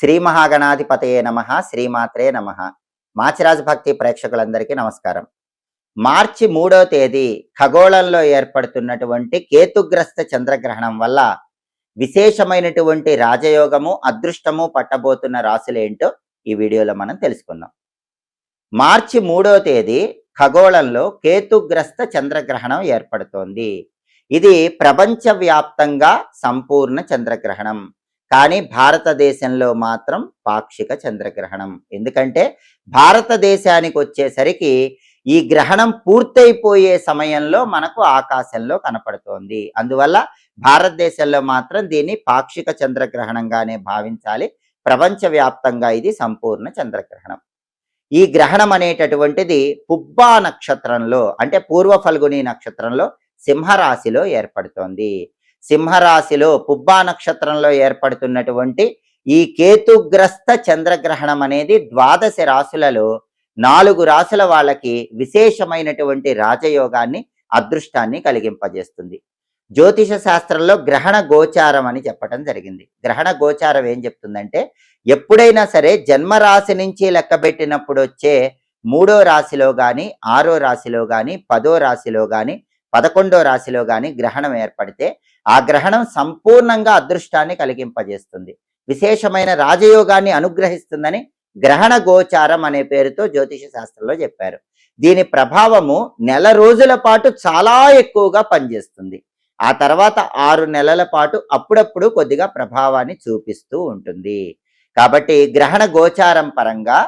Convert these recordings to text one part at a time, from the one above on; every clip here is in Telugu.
శ్రీ మహాగణాధిపతయే నమః, శ్రీమాత్రే నమః. మాచిరాజ్ భక్తి ప్రేక్షకులందరికీ నమస్కారం. మార్చి 3వ తేదీ ఖగోళంలో ఏర్పడుతున్నటువంటి కేతుగ్రస్త చంద్రగ్రహణం వల్ల విశేషమైనటువంటి రాజయోగము, అదృష్టము పట్టబోతున్న రాశులేంటో ఈ వీడియోలో మనం తెలుసుకుందాం. మార్చి 3వ తేదీ ఖగోళంలో కేతుగ్రస్త చంద్రగ్రహణం ఏర్పడుతోంది. ఇది ప్రపంచవ్యాప్తంగా సంపూర్ణ చంద్రగ్రహణం. కానీ భారతదేశంలో మాత్రం పాక్షిక చంద్రగ్రహణం. ఎందుకంటే భారతదేశానికి వచ్చేసరికి ఈ గ్రహణం పూర్తయిపోయే సమయంలో మనకు ఆకాశంలో కనపడుతోంది. అందువల్ల భారతదేశంలో మాత్రం దీన్ని పాక్షిక చంద్రగ్రహణంగానే భావించాలి. ప్రపంచవ్యాప్తంగా ఇది సంపూర్ణ చంద్రగ్రహణం. ఈ గ్రహణం అనేటటువంటిది పుబ్బా నక్షత్రంలో, అంటే పూర్వ ఫల్గుని నక్షత్రంలో సింహరాశిలో ఏర్పడుతోంది. సింహరాశిలో పుబ్బా నక్షత్రంలో ఏర్పడుతున్నటువంటి ఈ కేతుగ్రస్త చంద్రగ్రహణం అనేది 12 రాశులలో 4 రాశుల వాళ్ళకి విశేషమైనటువంటి రాజయోగాన్ని, అదృష్టాన్ని కలిగింపజేస్తుంది. జ్యోతిష శాస్త్రంలో గ్రహణ గోచారం అని చెప్పడం జరిగింది. గ్రహణ గోచారం ఏం చెప్తుందంటే, ఎప్పుడైనా సరే జన్మరాశి నుంచి లెక్కబెట్టినప్పుడు వచ్చే 3వ రాశిలో కానీ, 6వ రాశిలో కానీ, 10వ రాశిలో కానీ, 11వ రాశిలో కానీ గ్రహణం ఏర్పడితే ఆ గ్రహణం సంపూర్ణంగా అదృష్టాన్ని కలిగింపజేస్తుంది, విశేషమైన రాజయోగాన్ని అనుగ్రహిస్తుందని గ్రహణ గోచారం అనే పేరుతో జ్యోతిష శాస్త్రంలో చెప్పారు. దీని ప్రభావము నెల రోజుల పాటు చాలా ఎక్కువగా పనిచేస్తుంది. ఆ తర్వాత 6 నెలల పాటు అప్పుడప్పుడు కొద్దిగా ప్రభావాన్ని చూపిస్తూ ఉంటుంది. కాబట్టి గ్రహణ గోచారం పరంగా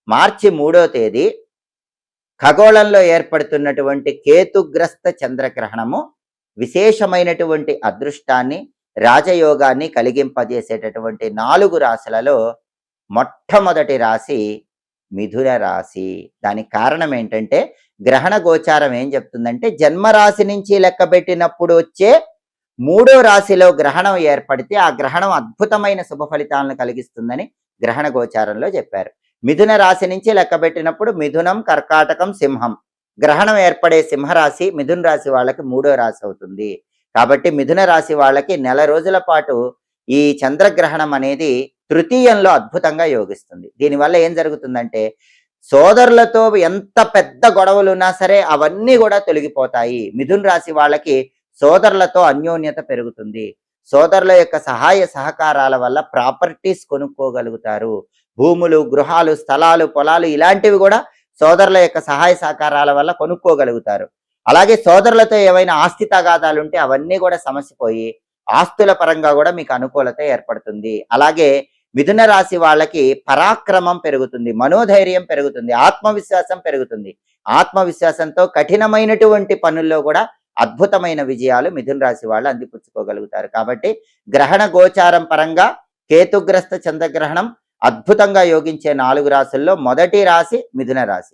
మార్చి 3వ తేదీ ఖగోళంలో ఏర్పడుతున్నటువంటి కేతుగ్రస్త చంద్రగ్రహణము విశేషమైనటువంటి అదృష్టాన్ని, రాజయోగాన్ని కలిగింపజేసేటటువంటి 4 రాశులలో మొట్టమొదటి రాశి మిథున రాశి. దానికి కారణం ఏంటంటే, గ్రహణ గోచారం ఏం చెప్తుందంటే, జన్మరాశి నుంచి లెక్కబెట్టినప్పుడు వచ్చే 3వ రాశిలో గ్రహణం ఏర్పడితే ఆ గ్రహణం అద్భుతమైన శుభ ఫలితాలను కలిగిస్తుందని గ్రహణ గోచారంలో చెప్పారు. మిథున రాశి నుంచి లెక్కబెట్టినప్పుడు మిథునం, కర్కాటకం, సింహం. గ్రహణం ఏర్పడే సింహరాశి మిథున రాశి వాళ్ళకి 3వ రాశి అవుతుంది. కాబట్టి మిథున రాశి వాళ్ళకి నెల రోజుల పాటు ఈ చంద్రగ్రహణం అనేది తృతీయంలో అద్భుతంగా యోగిస్తుంది. దీనివల్ల ఏం జరుగుతుందంటే, సోదరులతో ఎంత పెద్ద గొడవలు ఉన్నా సరే అవన్నీ కూడా తొలగిపోతాయి. మిథున రాశి వాళ్ళకి సోదరులతో అన్యోన్యత పెరుగుతుంది. సోదరుల యొక్క సహాయ సహకారాల వల్ల ప్రాపర్టీస్ కొనుక్కోగలుగుతారు. భూములు, గృహాలు, స్థలాలు, పొలాలు ఇలాంటివి కూడా సోదరుల యొక్క సహాయ సహకారాల వల్ల కొనుక్కోగలుగుతారు. అలాగే సోదరులతో ఏవైనా ఆస్తి తగాదాలు ఉంటే అవన్నీ కూడా సమసిపోయి ఆస్తుల పరంగా కూడా మీకు అనుకూలత ఏర్పడుతుంది. అలాగే మిథున రాశి వాళ్ళకి పరాక్రమం పెరుగుతుంది, మనోధైర్యం పెరుగుతుంది, ఆత్మవిశ్వాసం పెరుగుతుంది. ఆత్మవిశ్వాసంతో కఠినమైనటువంటి పనుల్లో కూడా అద్భుతమైన విజయాలు మిథున రాశి వాళ్ళు అందిపుచ్చుకోగలుగుతారు. కాబట్టి గ్రహణ గోచారం పరంగా కేతుగ్రస్త చంద్రగ్రహణం అద్భుతంగా యోగించే 4 రాశుల్లో మొదటి రాశి మిథున రాశి.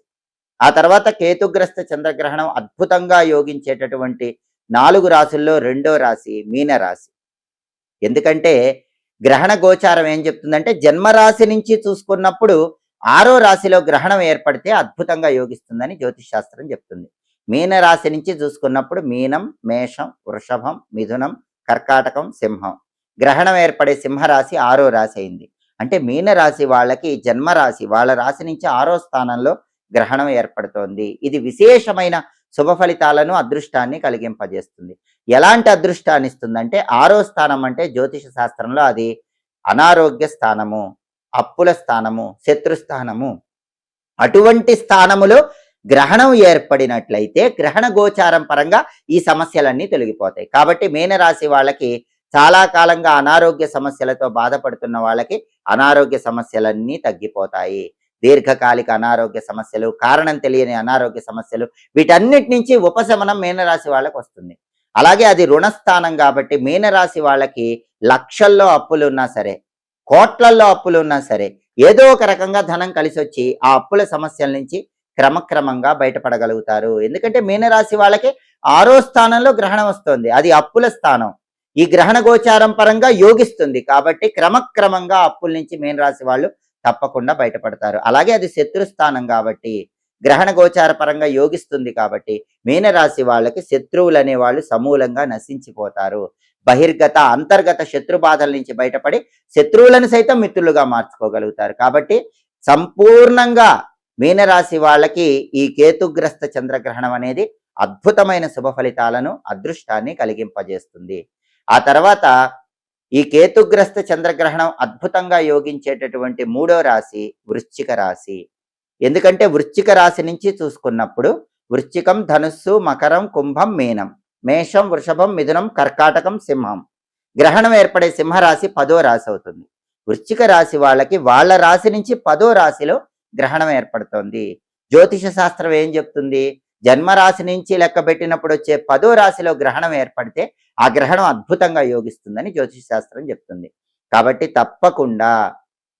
ఆ తర్వాత కేతుగ్రస్త చంద్రగ్రహణం అద్భుతంగా యోగించేటటువంటి 4 రాశుల్లో 2వ రాశి మీనరాశి. ఎందుకంటే గ్రహణ గోచారం ఏం చెప్తుందంటే, జన్మరాశి నుంచి చూసుకున్నప్పుడు 6వ రాశిలో గ్రహణం ఏర్పడితే అద్భుతంగా యోగిస్తుందని జ్యోతిష్ శాస్త్రం చెప్తుంది. మీనరాశి నుంచి చూసుకున్నప్పుడు మీనం, మేషం, వృషభం, మిథునం, కర్కాటకం, సింహం. గ్రహణం ఏర్పడే సింహరాశి 6వ రాశి అయింది. అంటే మీనరాశి వాళ్ళకి జన్మరాశి, వాళ్ళ రాశి నుంచి 6వ స్థానంలో గ్రహణం ఏర్పడుతోంది. ఇది విశేషమైన శుభ ఫలితాలను, అదృష్టాన్ని కలిగింపజేస్తుంది. ఎలాంటి అదృష్టాన్ని ఇస్తుందంటే, 6వ స్థానం అంటే జ్యోతిష శాస్త్రంలో అది అనారోగ్య స్థానము, అప్పుల స్థానము, శత్రుస్థానము. అటువంటి స్థానములో గ్రహణం ఏర్పడినట్లయితే గ్రహణ గోచారం పరంగా ఈ సమస్యలన్నీ తొలగిపోతాయి. కాబట్టి మీనరాశి వాళ్ళకి చాలా కాలంగా అనారోగ్య సమస్యలతో బాధపడుతున్న వాళ్ళకి అనారోగ్య సమస్యలన్నీ తగ్గిపోతాయి. దీర్ఘకాలిక అనారోగ్య సమస్యలు, కారణం తెలియని అనారోగ్య సమస్యలు, వీటన్నిటి నుంచి ఉపశమనం మీనరాశి వాళ్ళకి వస్తుంది. అలాగే అది రుణస్థానం కాబట్టి మీనరాశి వాళ్ళకి లక్షల్లో అప్పులు ఉన్నా సరే, కోట్లల్లో అప్పులు ఉన్నా సరే, ఏదో ఒక రకంగా ధనం కలిసి వచ్చి ఆ అప్పుల సమస్యల నుంచి క్రమక్రమంగా బయటపడగలుగుతారు. ఎందుకంటే మీనరాశి వాళ్ళకి 6వ స్థానంలో గ్రహణం వస్తుంది, అది అప్పుల స్థానం. ఈ గ్రహణ గోచారం పరంగా యోగిస్తుంది కాబట్టి క్రమక్రమంగా అప్పుల నుంచి మీనరాశి వాళ్ళు తప్పకుండా బయటపడతారు. అలాగే అది శత్రుస్థానం కాబట్టి గ్రహణ గోచార పరంగా యోగిస్తుంది కాబట్టి మీనరాశి వాళ్ళకి శత్రువులు అనేవాళ్ళు సమూలంగా నశించిపోతారు. బహిర్గత అంతర్గత శత్రు బాధల నుంచి బయటపడి శత్రువులను సైతం మిత్రులుగా మార్చుకోగలుగుతారు. కాబట్టి సంపూర్ణంగా మీనరాశి వాళ్ళకి ఈ కేతుగ్రస్త చంద్రగ్రహణం అనేది అద్భుతమైన శుభ ఫలితాలను అదృష్టాన్ని కలిగింపజేస్తుంది. ఆ తర్వాత ఈ కేతుగ్రస్త చంద్రగ్రహణం అద్భుతంగా యోగించేటటువంటి మూడో రాశి వృశ్చిక రాశి. ఎందుకంటే వృశ్చిక రాశి నుంచి చూసుకున్నప్పుడు వృశ్చికం, ధనుస్సు, మకరం, కుంభం, మీనం, మేషం, వృషభం, మిథునం, కర్కాటకం, సింహం. గ్రహణం ఏర్పడే సింహరాశి 10వ రాశి అవుతుంది. వృశ్చిక రాశి వాళ్ళకి వాళ్ళ రాశి నుంచి 10వ రాశిలో గ్రహణం ఏర్పడుతోంది. జ్యోతిష శాస్త్రం ఏం చెప్తుంది? జన్మరాశి నుంచి లెక్క పెట్టినప్పుడు వచ్చే 10వ రాశిలో గ్రహణం ఏర్పడితే ఆ గ్రహణం అద్భుతంగా యోగిస్తుందని జ్యోతిష శాస్త్రం చెప్తుంది. కాబట్టి తప్పకుండా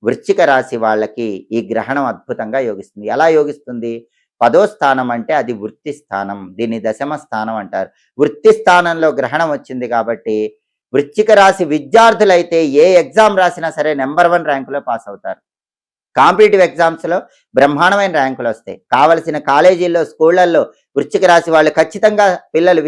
వృశ్చిక రాశి వాళ్ళకి ఈ గ్రహణం అద్భుతంగా యోగిస్తుంది. ఎలా యోగిస్తుంది? 10వ స్థానం అంటే అది వృత్తి స్థానం, దీన్ని దశమ స్థానం అంటారు. వృత్తి స్థానంలో గ్రహణం వచ్చింది కాబట్టి వృశ్చిక రాశి విద్యార్థులైతే ఏ ఎగ్జామ్ రాసినా సరే నెంబర్ 1 ర్యాంకులో పాస్ అవుతారు. కాంపిటేటివ్ ఎగ్జామ్స్లో బ్రహ్మాండమైన ర్యాంకులు వస్తాయి. కావలసిన కాలేజీల్లో, స్కూళ్లలో వృశ్చిక రాశి వాళ్ళు ఖచ్చితంగా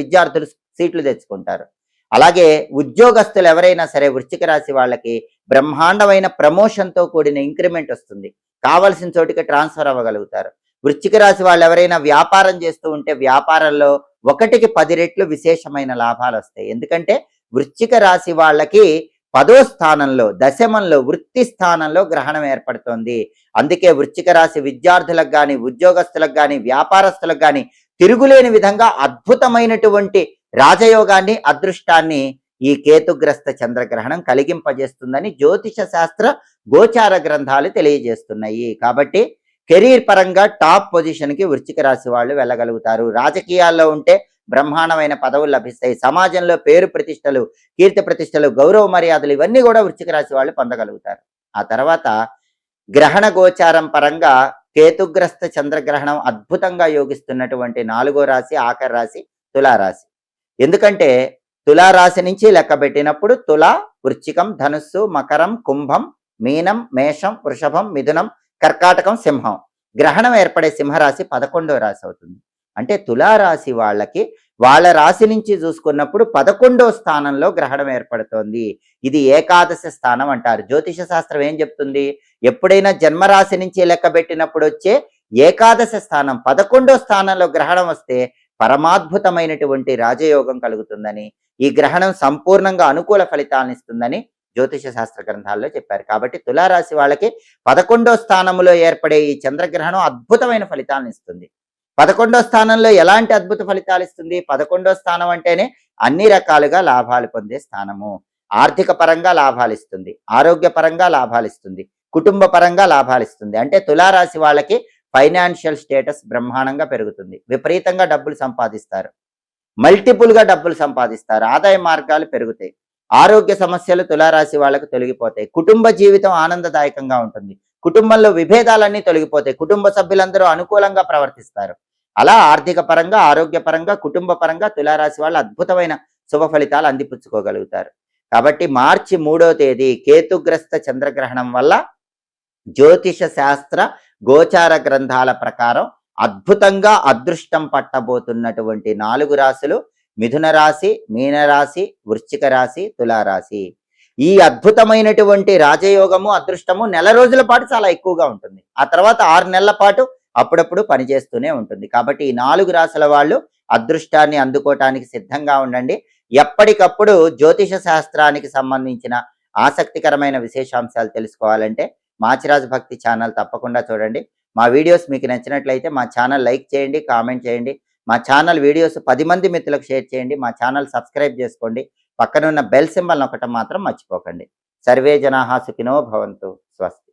విద్యార్థులు సీట్లు తెచ్చుకుంటారు. అలాగే ఉద్యోగస్తులు ఎవరైనా సరే వృశ్చిక రాశి వాళ్ళకి బ్రహ్మాండమైన ప్రమోషన్తో కూడిన ఇంక్రిమెంట్ వస్తుంది. కావలసిన చోటికి ట్రాన్స్ఫర్ అవ్వగలుగుతారు. వృశ్చిక రాశి వాళ్ళు ఎవరైనా వ్యాపారం చేస్తూ ఉంటే వ్యాపారంలో 1కి 10 రెట్లు విశేషమైన లాభాలు వస్తాయి. ఎందుకంటే వృశ్చిక రాశి వాళ్ళకి 10వ స్థానంలో, దశమంలో, వృత్తి స్థానంలో గ్రహణం ఏర్పడుతోంది. అందుకే వృశ్చిక రాశి విద్యార్థులకు కానీ, ఉద్యోగస్తులకు కానీ, వ్యాపారస్తులకు కానీ తిరుగులేని విధంగా అద్భుతమైనటువంటి రాజయోగాన్ని, అదృష్టాన్ని ఈ కేతుగ్రస్త చంద్రగ్రహణం కలిగింపజేస్తుందని జ్యోతిష శాస్త్ర గోచార గ్రంథాలు తెలియజేస్తున్నాయి. కాబట్టి కెరీర్ పరంగా టాప్ పొజిషన్కి వృశ్చిక రాశి వాళ్ళు వెళ్ళగలుగుతారు. రాజకీయాల్లో ఉంటే బ్రహ్మాండమైన పదవులు లభిస్తాయి. సమాజంలో పేరు ప్రతిష్టలు, కీర్తి ప్రతిష్టలు, గౌరవ మర్యాదలు ఇవన్నీ కూడా వృశ్చిక రాశి వాళ్ళు పొందగలుగుతారు. ఆ తర్వాత గ్రహణ గోచారం పరంగా కేతుగ్రస్త చంద్రగ్రహణం అద్భుతంగా యోగిస్తున్నటువంటి 4వ రాశి, ఆఖరి రాశి తులారాశి. ఎందుకంటే తులారాశి నుంచి లెక్క పెట్టినప్పుడు తుల, వృశ్చికం, ధనుస్సు, మకరం, కుంభం, మీనం, మేషం, వృషభం, మిథునం, కర్కాటకం, సింహం. గ్రహణం ఏర్పడే సింహరాశి 11వ రాశి అవుతుంది. అంటే తులారాశి వాళ్ళకి వాళ్ళ రాశి నుంచి చూసుకున్నప్పుడు 11వ స్థానంలో గ్రహణం ఏర్పడుతోంది. ఇది ఏకాదశి స్థానం అంటారు. జ్యోతిష శాస్త్రం ఏం చెప్తుంది? ఎప్పుడైనా జన్మరాశి నుంచి లెక్క పెట్టినప్పుడు వచ్చే ఏకాదశి స్థానం 11వ స్థానంలో గ్రహణం వస్తే పరమాద్భుతమైనటువంటి రాజయోగం కలుగుతుందని, ఈ గ్రహణం సంపూర్ణంగా అనుకూల ఫలితాలను ఇస్తుందని జ్యోతిష శాస్త్ర గ్రంథాల్లో చెప్పారు. కాబట్టి తులారాశి వాళ్ళకి 11వ స్థానంలో ఏర్పడే ఈ చంద్రగ్రహణం అద్భుతమైన ఫలితాలను ఇస్తుంది. 11వ స్థానంలో ఎలాంటి అద్భుత ఫలితాలు ఇస్తుంది? 11వ స్థానం అంటేనే అన్ని రకాలుగా లాభాలు పొందే స్థానము. ఆర్థిక పరంగా లాభాలు ఇస్తుంది, ఆరోగ్య పరంగా లాభాలు ఇస్తుంది, కుటుంబ పరంగా లాభాలు ఇస్తుంది. అంటే తులారాశి వాళ్ళకి ఫైనాన్షియల్ స్టేటస్ బ్రహ్మాండంగా పెరుగుతుంది. విపరీతంగా డబ్బులు సంపాదిస్తారు, మల్టిపుల్గా డబ్బులు సంపాదిస్తారు, ఆదాయ మార్గాలు పెరుగుతాయి, ఆరోగ్య సమస్యలు తులారాశి వాళ్ళకు తొలగిపోతాయి, కుటుంబ జీవితం ఆనందదాయకంగా ఉంటుంది, కుటుంబంలో విభేదాలన్నీ తొలగిపోతాయి, కుటుంబ సభ్యులందరూ అనుకూలంగా ప్రవర్తిస్తారు. అలా ఆర్థిక పరంగా, ఆరోగ్య పరంగా, కుటుంబ పరంగా తులారాశి వాళ్ళు అద్భుతమైన శుభ ఫలితాలు అందిపుచ్చుకోగలుగుతారు. కాబట్టి మార్చి 3వ తేదీ కేతుగ్రస్త చంద్రగ్రహణం వల్ల జ్యోతిష శాస్త్ర గోచార గ్రంథాల ప్రకారం అద్భుతంగా అదృష్టం పట్టబోతున్నటువంటి 4 రాశులు మిథున రాశి, మీనరాశి, వృశ్చిక రాశి, తులారాశి. ఈ అద్భుతమైనటువంటి రాజయోగము, అదృష్టము నెల రోజుల పాటు చాలా ఎక్కువగా ఉంటుంది. ఆ తర్వాత 6 నెలల పాటు అప్పుడప్పుడు పనిచేస్తూనే ఉంటుంది. కాబట్టి ఈ 4 రాశుల వాళ్ళు అదృష్టాన్ని అందుకోవటానికి సిద్ధంగా ఉండండి. ఎప్పటికప్పుడు జ్యోతిష శాస్త్రానికి సంబంధించిన ఆసక్తికరమైన విశేషాంశాలు తెలుసుకోవాలంటే మాచిరాజు భక్తి ఛానల్ తప్పకుండా చూడండి. మా వీడియోస్ మీకు నచ్చినట్లయితే మా ఛానల్ లైక్ చేయండి, కామెంట్ చేయండి. మా ఛానల్ వీడియోస్ 10 మంది మిత్రులకు షేర్ చేయండి. మా ఛానల్ సబ్స్క్రైబ్ చేసుకోండి. పక్కన ఉన్న బెల్ సింబల్ నొక్కటం మాత్రం మర్చిపోకండి. సర్వే జనాః సుఖినో భవంతు. స్వస్తి.